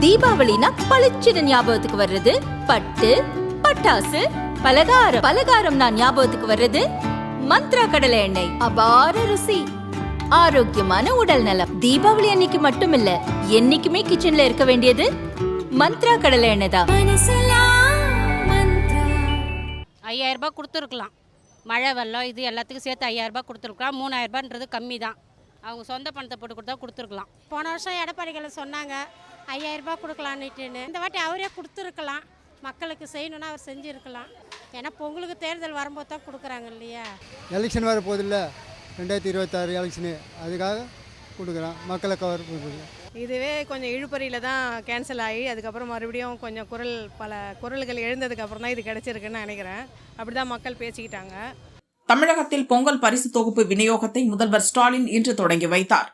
தீபாவளினா பளிச்சுன்னு ஞாபகத்துக்கு வர்றது பட்டு, பட்டாசு, பலகாரம். பலகாரம்னா ஞாபகத்துக்கு வர்றது மந்த்ரா கடலை எண்ணெய். அபார ருசி, ஆரோக்கியமான உடல் நலம். தீபாவளி அன்னைக்கு மட்டும் இல்ல, என்னைக்குமே கிச்சன்ல இருக்க வேண்டியது மந்த்ரா கடலை எண்ணெய் தான். 5000 ரூபாய் கொடுத்துருக்கலாம். மழை வெள்ளம் இது எல்லாத்துக்கும் சேர்த்து 5000 ரூபாய் கொடுத்துருக்கலாம். 3000 ரூபான்றது கம்மி தான். அவங்க சொந்த பணத்தை போட்டு கொடுத்தா கொடுத்துருக்கலாம். போன வருஷம் எடப்பாடிகளை சொன்னாங்க 5000 ரூபாய் கொடுக்கலான்னுட்டுன்னு. இந்த வாட்டி அவரே கொடுத்துருக்கலாம். மக்களுக்கு செய்யணுன்னா அவர் செஞ்சுருக்கலாம். ஏன்னா பொங்கலுக்கு தேர்தல் வரும்போது தான் கொடுக்குறாங்க இல்லையா. எலெக்ஷன் வர போதில்ல, 2026 எலெக்ஷனு, அதுக்காக கொடுக்குறான். மக்களை கவர் பண்ணுறது. இதுவே கொஞ்சம் இழுபறியில் தான் கேன்சல் ஆகி அதுக்கப்புறம் மறுபடியும் கொஞ்சம் பல குரல்கள் எழுந்ததுக்கப்புறம் தான் இது கிடச்சிருக்குன்னு நினைக்கிறேன். அப்படி தான் மக்கள் பேசிக்கிட்டாங்க. தமிழகத்தில் பொங்கல் பரிசு தொகுப்பு விநியோகத்தை முதல்வர் ஸ்டாலின் இன்று தொடங்கி வைத்தார்.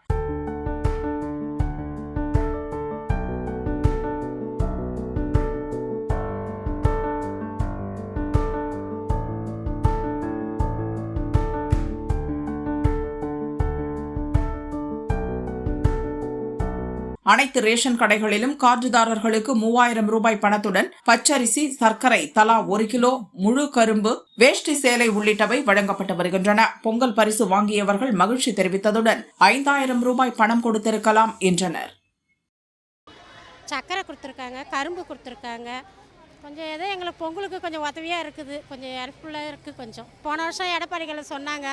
அனைத்து ரேஷன் கடைகளிலும் கார்டுதாரர்களுக்கு 3000 ரூபாய் பணத்துடன் பச்சரிசி, சர்க்கரை தலா 1 கிலோ, முழு கரும்பு, வேஷ்டி சேலை உள்ளிட்டவை வழங்கப்பட்டு வருகின்றன. பொங்கல் பரிசு வாங்கியவர்கள் மகிழ்ச்சி தெரிவித்ததுடன் 5000 ரூபாய் பணம் கொடுத்திருக்கலாம் என்றனர். சர்க்கரை கொடுத்துருக்காங்க, கரும்பு கொடுத்துருக்காங்க. கொஞ்சம் ஏதோ எங்களுக்கு பொங்கலுக்கு கொஞ்சம் உதவியாக இருக்குது, கொஞ்சம் ஹெல்ப்ஃபுல்லாக இருக்குது. கொஞ்சம் போன வருஷம் எடப்பாடிகளை சொன்னாங்க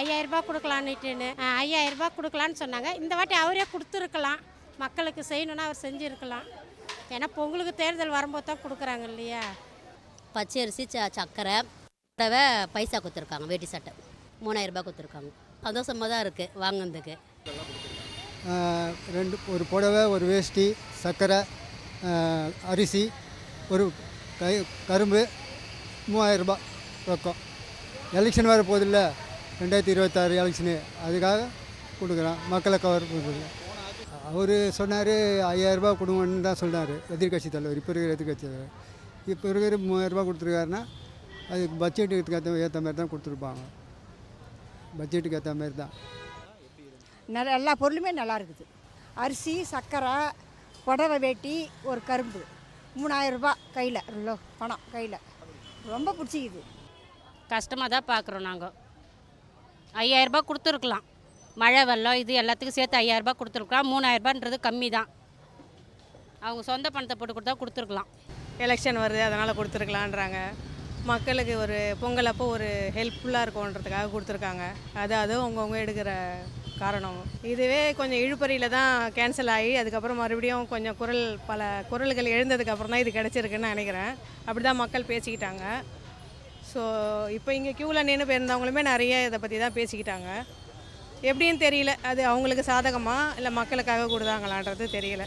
5000 ரூபாய் கொடுக்கலான்னுட்டுன்னு. 5000 ரூபாய் கொடுக்கலான்னு சொன்னாங்க. இந்த வாட்டி அவரே கொடுத்துருக்கலாம். மக்களுக்கு செய்யணுன்னா அவர் செஞ்சுருக்கலாம். ஏன்னா பொங்கலுக்கு தேர்தல் வரும்போது தான் கொடுக்குறாங்க இல்லையா. பச்சரிசி, சக்கரை, புடவை, பைசா கொடுத்துருக்காங்க. வேட்டி சட்டை 3000 ரூபாய் கொடுத்துருக்காங்க. சந்தோஷமாக தான் இருக்குது வாங்கினதுக்கு. ஒரு புடவை, ஒரு வேஷ்டி, சர்க்கரை, அரிசி, ஒரு கரும்பு, 3000 ரூபாய் ரொக்கம். எலெக்ஷன் வர போதில்ல, 2026 எலெக்ஷனு, அதுக்காக கொடுக்குறான். மக்களை கவர் பண்ணுறது. அவர் சொன்னார் 5000 ரூபாய் கொடுங்கன்னு தான் சொன்னார் எதிர்கட்சி தலைவர். இப்போ இருக்கிற எதிர்கட்சி தலைவர் இப்போ இருக்கிற 3000 ரூபாய் கொடுத்துருக்காருன்னா அதுக்கு பட்ஜெட்டுக்கு ஏற்ற மாதிரி தான் கொடுத்துருப்பாங்க. பட்ஜெட்டுக்கு ஏற்ற மாதிரி தான். எல்லா பொருளுமே நல்லா இருக்குது. அரிசி, சர்க்கரை, புடவை, வேட்டி, ஒரு கரும்பு, 3000 ரூபாய் கையில் பணம் கையில். ரொம்ப பிடிச்சிக்குது. கஷ்டமாக தான் பார்க்குறோம் நாங்கள். 5000 ரூபாய் கொடுத்துருக்கலாம். மழை வெள்ளம் இது எல்லாத்துக்கும் சேர்த்து 5000 ரூபாய் கொடுத்துருக்கலாம். 3000 ரூபான்றது கம்மி தான். அவங்க சொந்த பணத்தை போட்டு கொடுத்தா கொடுத்துருக்கலாம். எலெக்ஷன் வருது அதனால் கொடுத்துருக்கலான்றாங்க. மக்களுக்கு ஒரு பொங்கல் அப்போ ஒரு ஹெல்ப்ஃபுல்லாக இருக்கும்ன்றதுக்காக கொடுத்துருக்காங்க. அது அவங்கவுங்க எடுக்கிற காரணம். இதுவே கொஞ்சம் இழுபறியில் தான் கேன்சல் ஆகி அதுக்கப்புறம் மறுபடியும் கொஞ்சம் பல குரல்கள் எழுந்ததுக்கப்புறம் தான் இது கிடச்சிருக்குன்னு நினைக்கிறேன். அப்படி தான் மக்கள் பேசிக்கிட்டாங்க. ஸோ இப்போ இங்கே க்யூவில் நின்று போயிருந்தவங்களுமே நிறைய இதை பற்றி தான் பேசிக்கிட்டாங்க. எப்படின்னு தெரியல, அது அவங்களுக்கு சாதகமாக இல்லை மக்களுக்காக கொடுத்தாங்களான்றது தெரியல.